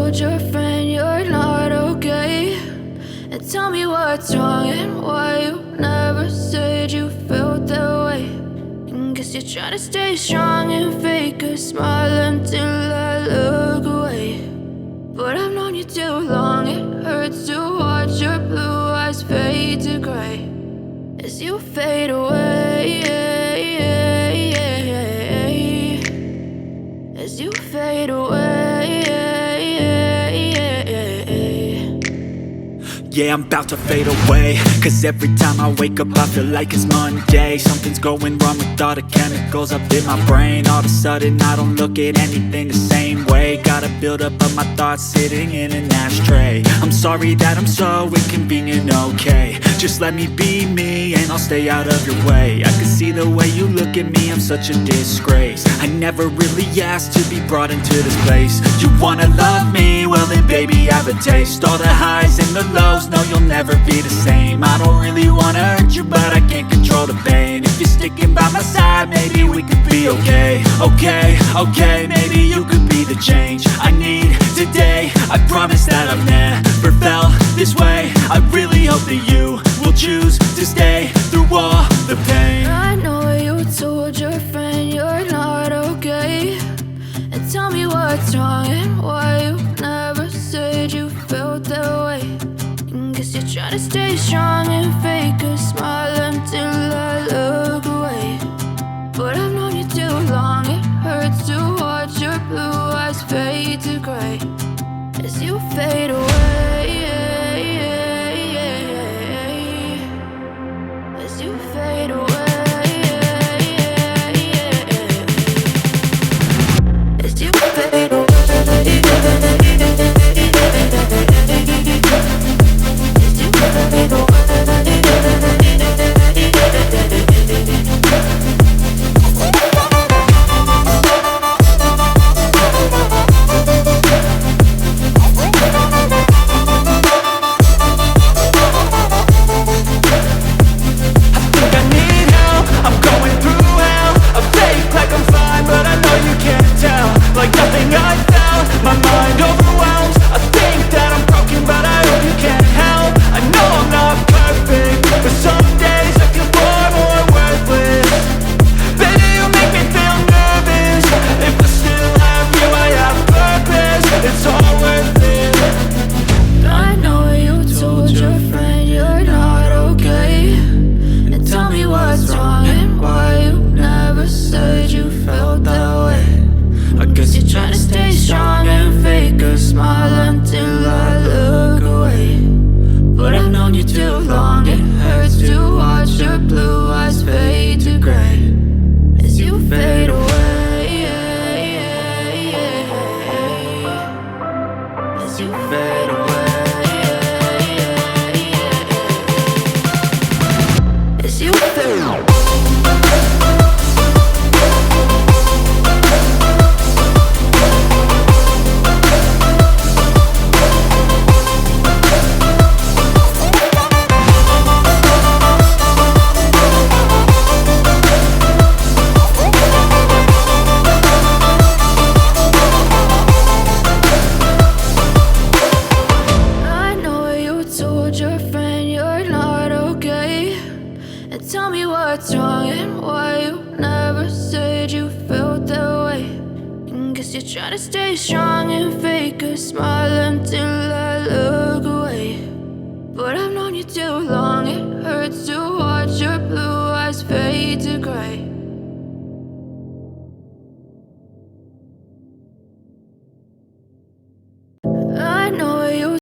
told your friend you're not okay? And tell me what's wrong and why you never said you felt that way. And guess you're trying to stay strong and fake a smile until I look away. But I've known you too long, it hurts to watch your blue eyes fade to gray as you fade away, as you fade away. Yeah, I'm about to fade away, cause every time I wake up I feel like it's Monday. Something's going wrong with all the chemicals up in my brain. All of a sudden I don't look at anything the same way. Got a build up of my thoughts sitting in an ashtray. I'm sorry that I'm so inconvenient, okay? Just let me be me and I'll stay out of your way. I can see the way you look at me, I'm such a disgrace. I never really asked to be brought into this place. You wanna love me? Well then baby, have a taste. All the highs and the lows, no, you'll never be the same. I don't really wanna hurt you, but I can't control the pain. If you're sticking by my side, maybe we could be okay. Okay, maybe you could be the change I need today. I promise that I've never felt this way. I really hope that you will choose to stay through all the pain. I know you told your friend you're not okay. And tell me what's wrong and why you never said you felt that way. Guess you're trying to stay strong and fake a smile until I look away. But I've known you too long, it hurts to watch your blue eyes fade to gray as you fade away, as you fade away, as you fade away. Tell me what's wrong and why you never said you felt that way. And guess you're trying to stay strong and fake a smile until I look away. But I've known you too long, it hurts to watch your blue eyes fade to gray